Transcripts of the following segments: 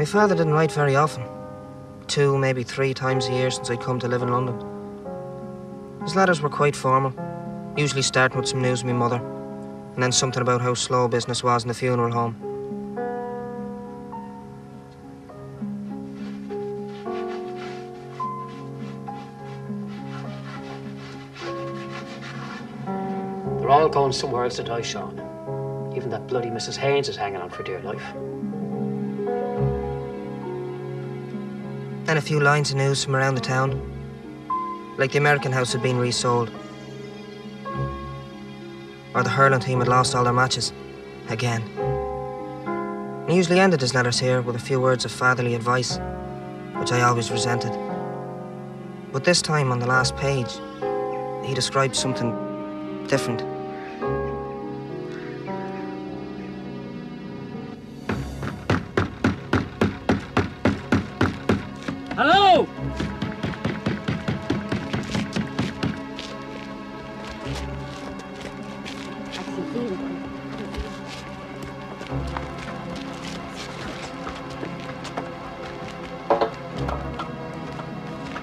father didn't write very often. 2, maybe 3 times a year since I'd come to live in London. His letters were quite formal, usually starting with some news of my mother, and then something about how slow business was in the funeral home. They're all going somewhere else to die, Sean. Even that bloody Mrs. Haynes is hanging on for dear life. Then a few lines of news from around the town. Like the American house had been resold. Or the hurling team had lost all their matches. Again. He usually ended his letters here with a few words of fatherly advice, which I always resented. But this time, on the last page, he described something different. Hello!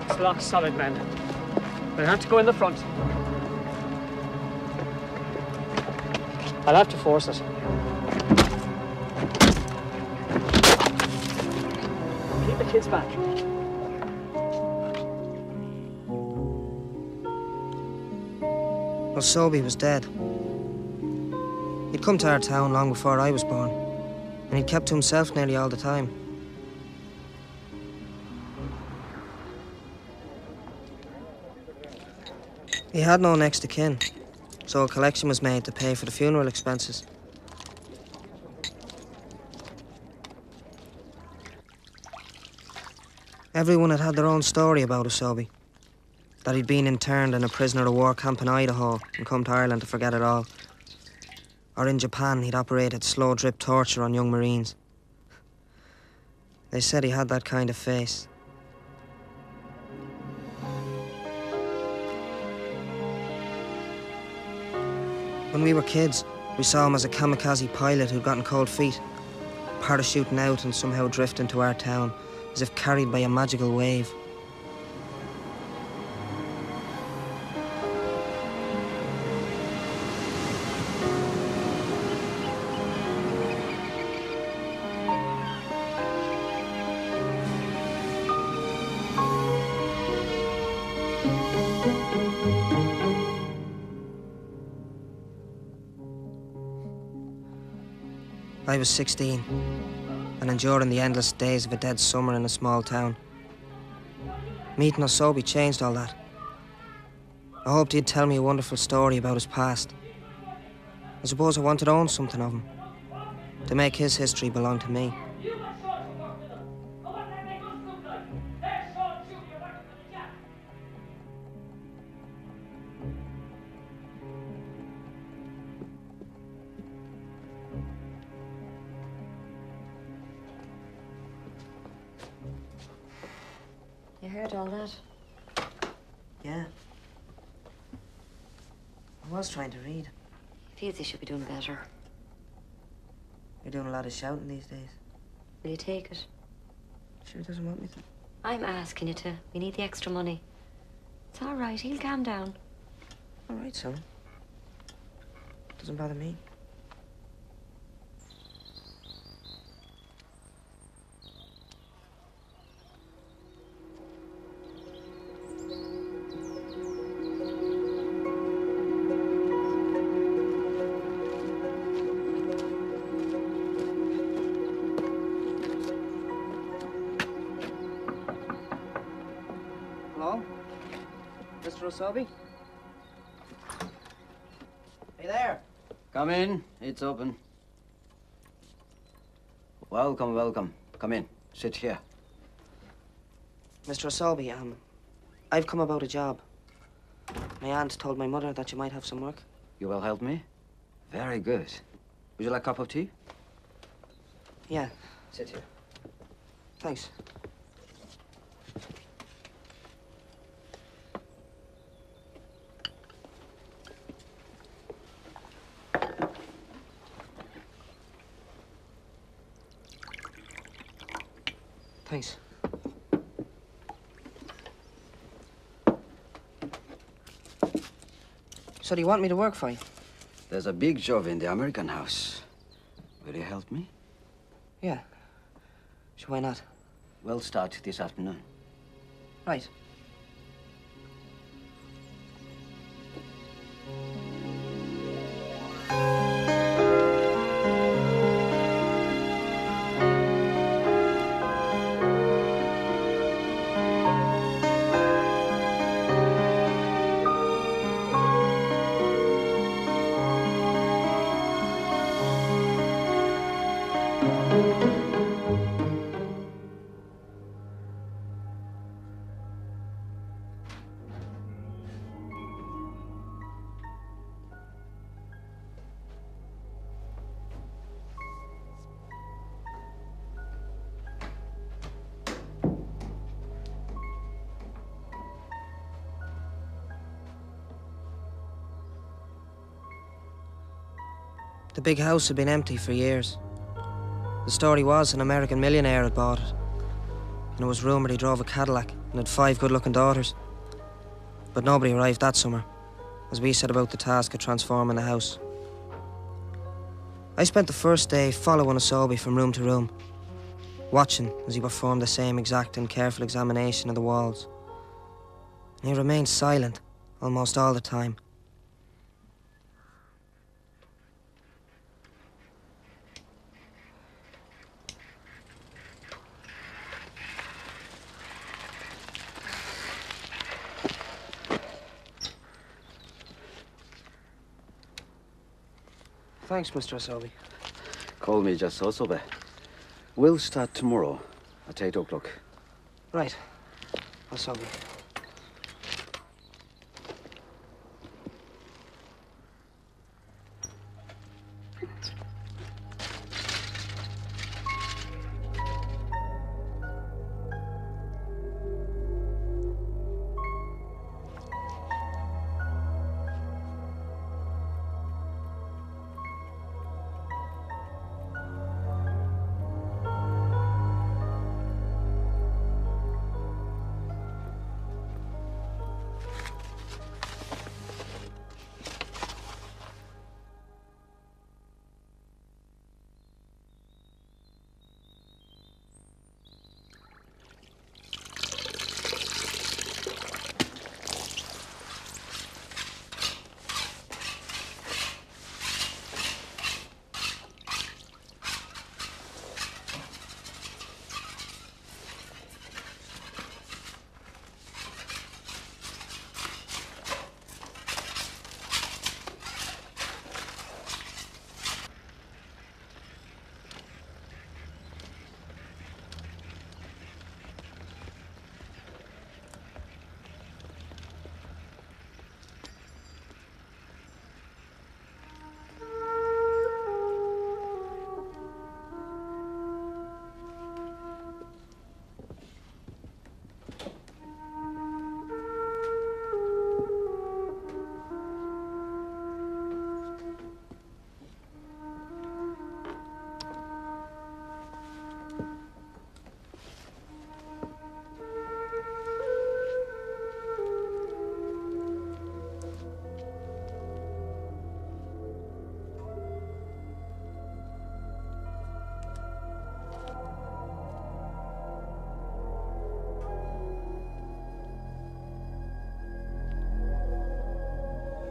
It's locked solid, man. We'll have to go in the front. I'll have to force it. Keep the kids back. Osobe was dead. He'd come to our town long before I was born, and he'd kept to himself nearly all the time. He had no next of kin, so a collection was made to pay for the funeral expenses. Everyone had had their own story about Osobe. That he'd been interned in a prisoner of war camp in Idaho and come to Ireland to forget it all. Or in Japan, he'd operated slow-drip torture on young Marines. They said he had that kind of face. When we were kids, we saw him as a kamikaze pilot who'd gotten cold feet, parachuting out and somehow drifting to our town, as if carried by a magical wave. I was 16, and enduring the endless days of a dead summer in a small town. Meeting Osobe changed all that. I hoped he'd tell me a wonderful story about his past. I suppose I wanted to own something of him, to make his history belong to me. You heard all that? Yeah. I was trying to read. Feels you should be doing better. You're doing a lot of shouting these days. Will you take it? Sure doesn't want me to. I'm asking you to. We need the extra money. It's all right. He'll calm down. All right, son. Doesn't bother me. Mr. Osobe? Hey there. Come in. It's open. Welcome, welcome. Come in. Sit here. Mr. Osobe, I've come about a job. My aunt told my mother that you might have some work. You will help me? Very good. Would you like a cup of tea? Yeah. Sit here. Thanks. Thanks. So do you want me to work for you? There's a big job in the American house. Will you help me? Yeah. Sure, why not? We'll start this afternoon. Right. The big house had been empty for years. The story was an American millionaire had bought it. And it was rumoured he drove a Cadillac and had 5 good-looking daughters. But nobody arrived that summer, as we set about the task of transforming the house. I spent the first day following Osobe from room to room, watching as he performed the same exact and careful examination of the walls. And he remained silent almost all the time. Thanks, Mr. Osobe. Call me just Osobe. We'll start tomorrow at 8 o'clock. Right. Osobe.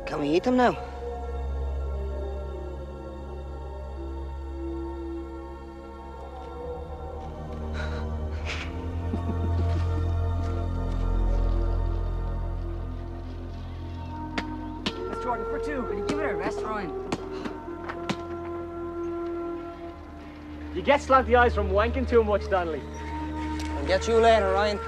Can we eat them now? That's Jordan for 2. Will you give it a rest, Ryan? You get slanty eyes from wanking too much, Donnelly. I'll get you later, Ryan.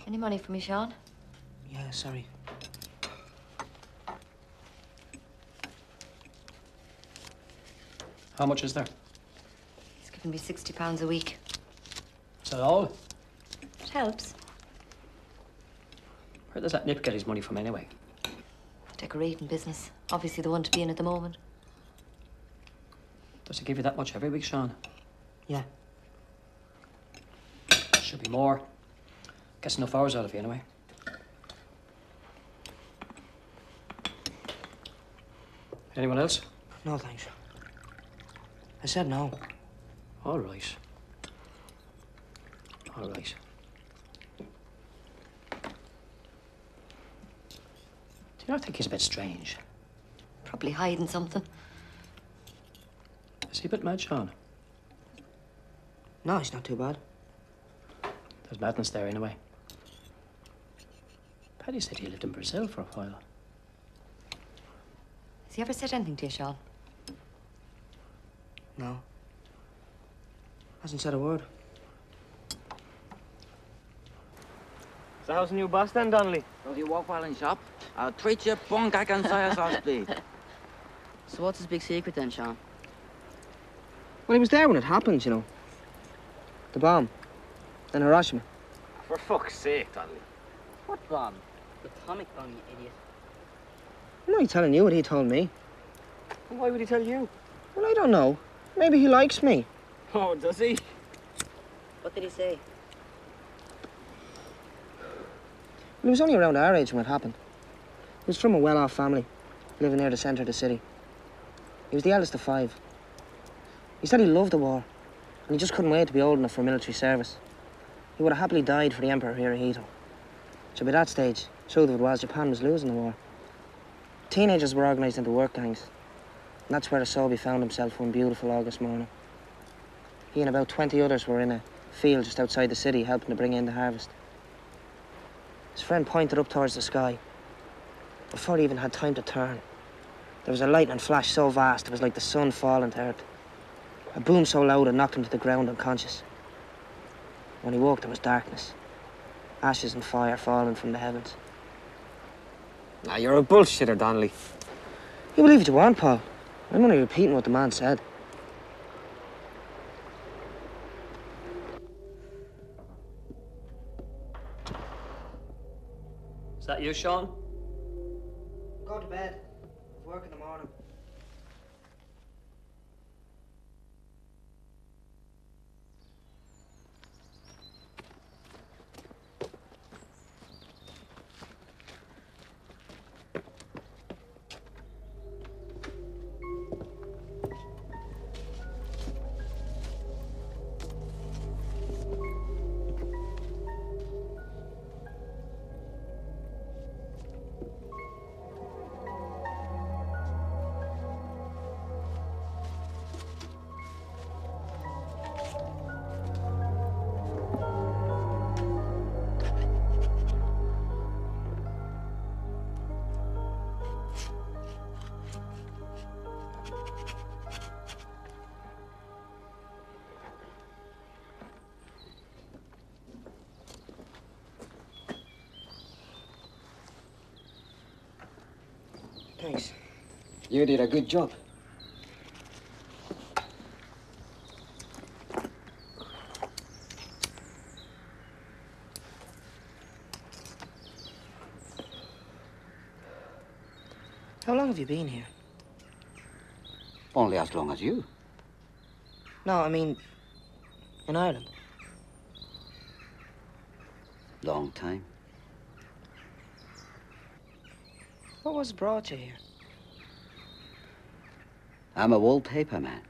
Any money for me, Sean? Yeah, sorry. How much is there? He's giving me £60 a week. Is that all? It helps. Where does that nip get his money from anyway? Decorating business. Obviously the one to be in at the moment. Does he give you that much every week, Sean? Yeah. Should be more. Gets enough hours out of you anyway. Anyone else? No, thanks. I said no. All right. All right. Do you not think he's a bit strange? Probably hiding something. Is he a bit mad, Sean? No, he's not too bad. There's madness there anyway. Paddy said he lived in Brazil for a while. Has he ever said anything to you, Sean? No. Hasn't said a word. So how's the new boss then, Donnelly? Does he walk well in shop? I'll treat you bunk I can say sauce, please. So what's his big secret then, Sean? Well, he was there when it happened, you know. The bomb. In Hiroshima. For fuck's sake, Donnelly. What bomb? The atomic bomb, you idiot. I'm only telling you what he told me. And why would he tell you? Well, I don't know. Maybe he likes me. Oh, does he? What did he say? Well, he was only around our age when it happened. He was from a well-off family, living near the centre of the city. He was the eldest of 5. He said he loved the war, and he just couldn't wait to be old enough for military service. He would have happily died for the Emperor Hirohito. So by that stage, truth of it was, Japan was losing the war. Teenagers were organised into work gangs, and that's where Osobe found himself one beautiful August morning. He and about 20 others were in a field just outside the city, helping to bring in the harvest. His friend pointed up towards the sky. Before he even had time to turn, there was a lightning flash so vast it was like the sun falling to earth. A boom so loud it knocked him to the ground unconscious. When he woke, there was darkness. Ashes and fire falling from the heavens. Nah, you're a bullshitter, Donnelly. You believe what you want, Paul. I'm only repeating what the man said. Is that you, Sean? Go to bed. I've work in the morning. Thanks. You did a good job. How long have you been here? Only as long as you. No, I mean, in Ireland. Long time. What was brought you here? I'm a wallpaper man.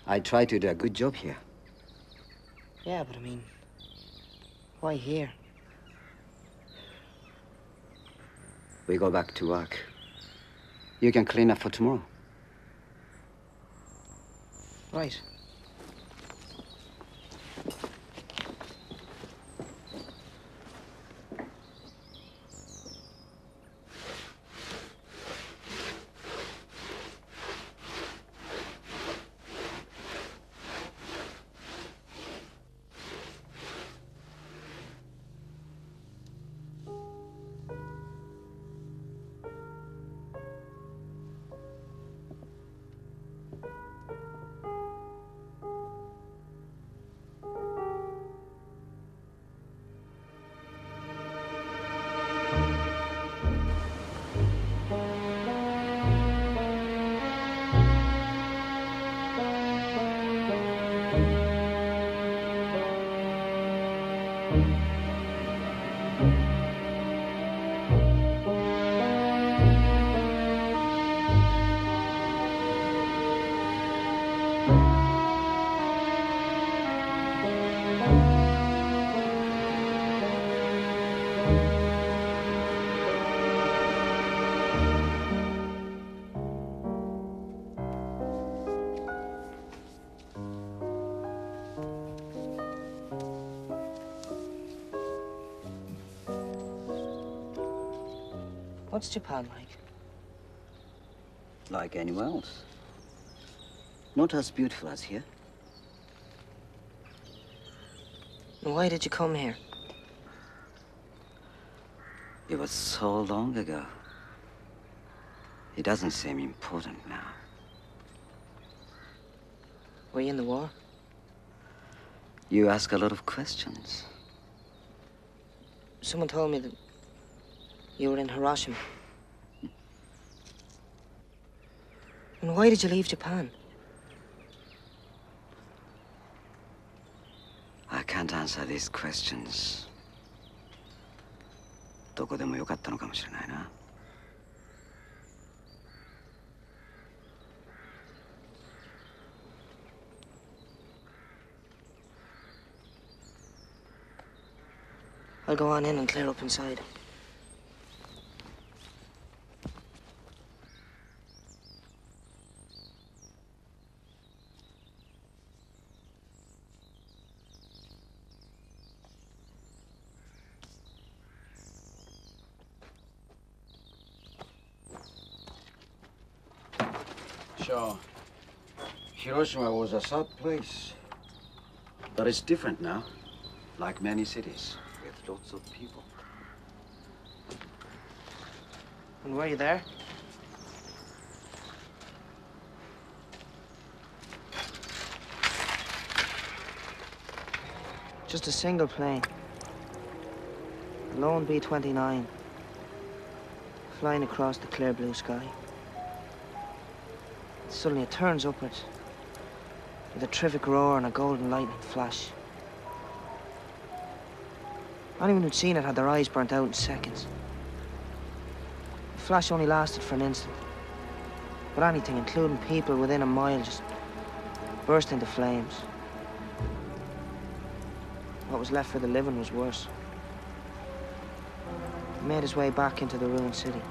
I try to do a good job here. Yeah, but I mean, why here? We go back to work. You can clean up for tomorrow. Right. What's Japan like? Like anywhere else. Not as beautiful as here. And why did you come here? It was so long ago. It doesn't seem important now. Were you in the war? You ask a lot of questions. Someone told me that you were in Hiroshima. And why did you leave Japan? I can't answer these questions. どこでもよかったのかもしれないな。I'll go on in and clear up inside. Sure. Hiroshima was a sad place. But it's different now. Like many cities, with lots of people. And were you there? Just a single plane. A lone B-29. Flying across the clear blue sky. Suddenly it turns upwards. With a terrific roar and a golden lightning flash. Anyone who'd seen it had their eyes burnt out in seconds. The flash only lasted for an instant. But anything, including people within a mile, just burst into flames. What was left for the living was worse. He made his way back into the ruined city.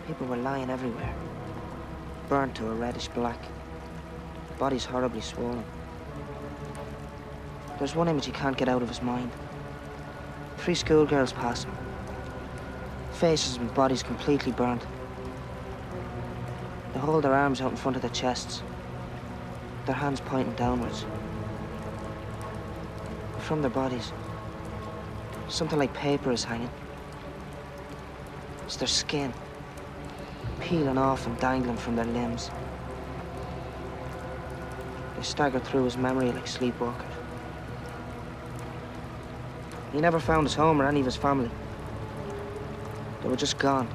People were lying everywhere. Burnt to a reddish black. Bodies horribly swollen. There's one image he can't get out of his mind. 3 schoolgirls pass him. Faces with bodies completely burnt. They hold their arms out in front of their chests. Their hands pointing downwards. From their bodies, something like paper is hanging. It's their skin, peeling off and dangling from their limbs. They staggered through his memory like sleepwalkers. He never found his home or any of his family. They were just gone.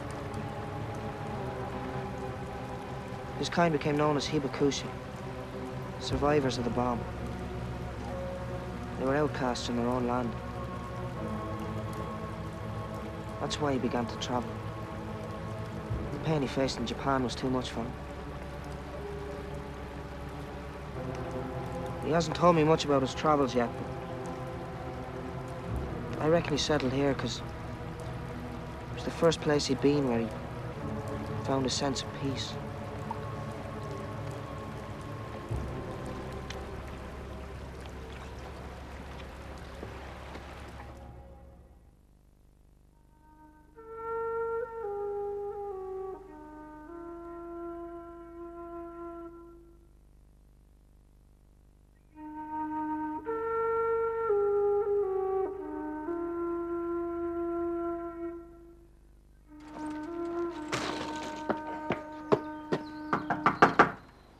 His kind became known as hibakushi, survivors of the bomb. They were outcasts in their own land. That's why he began to travel. The pain he faced in Japan was too much for him. He hasn't told me much about his travels yet, but I reckon he settled here because it was the first place he'd been where he found a sense of peace.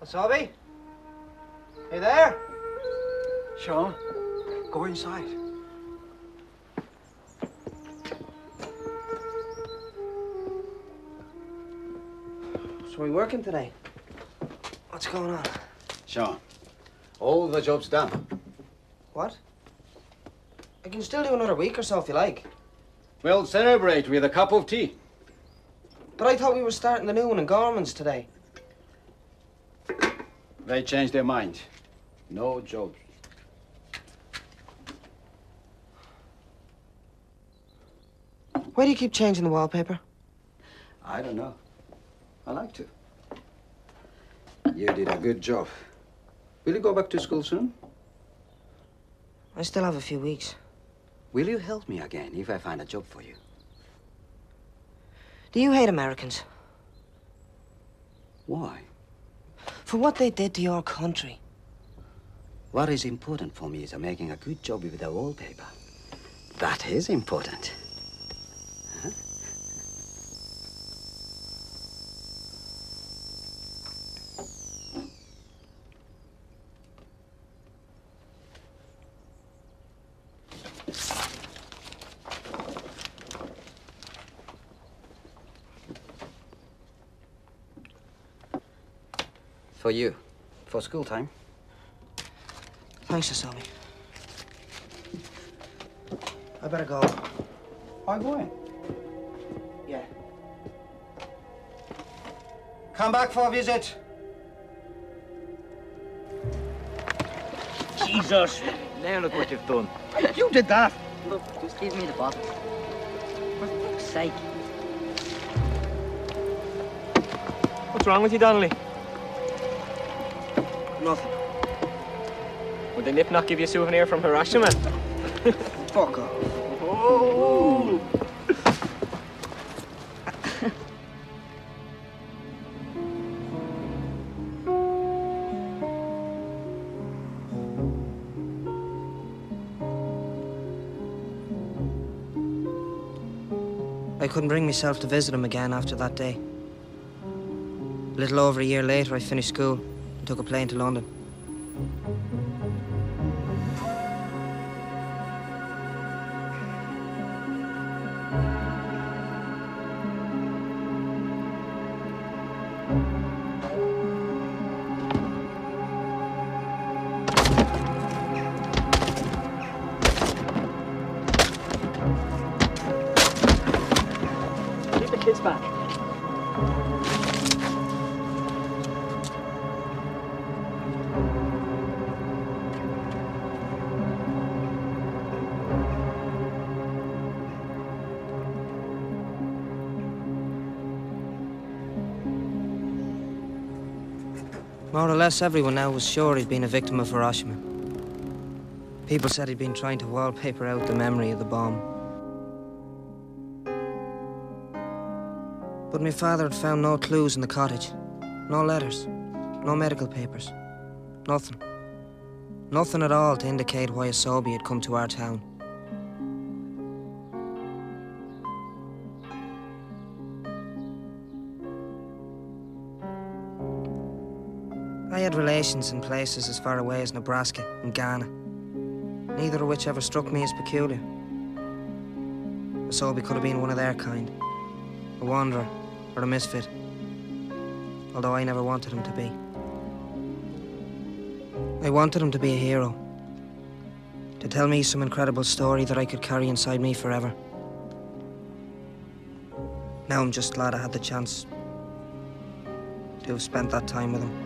Osobe? Hey there? Sean, go inside. So are we working today? What's going on? Sean, all the job's done. What? I can still do another week or so if you like. We'll celebrate with a cup of tea. But I thought we were starting the new one in Gorman's today. They changed their mind. No jobs. Why do you keep changing the wallpaper? I don't know. I like to. You did a good job. Will you go back to school soon? I still have a few weeks. Will you help me again if I find a job for you? Do you hate Americans? Why? For what they did to your country. What is important for me is making a good job with the wallpaper. That is important. Huh? For you. For school time. Thanks, Osobe. I better go. I'm going. Yeah. Come back for a visit. Jesus! Now look what you've done. You did that. Look, just give me the bottle. For fuck's sake. What's wrong with you, Donnelly? Nothing. Would the nip not give you a souvenir from Hiroshima? Fuck off. Oh! I couldn't bring myself to visit him again after that day. A little over a year later, I finished school and took a plane to London. Leave the kids back. More or less everyone now was sure he'd been a victim of Hiroshima. People said he'd been trying to wallpaper out the memory of the bomb. But my father had found no clues in the cottage. No letters. No medical papers. Nothing. Nothing at all to indicate why Osobe had come to our town. I had relations in places as far away as Nebraska and Ghana, neither of which ever struck me as peculiar. Osobe could have been one of their kind, a wanderer or a misfit, although I never wanted him to be. I wanted him to be a hero, to tell me some incredible story that I could carry inside me forever. Now I'm just glad I had the chance to have spent that time with him.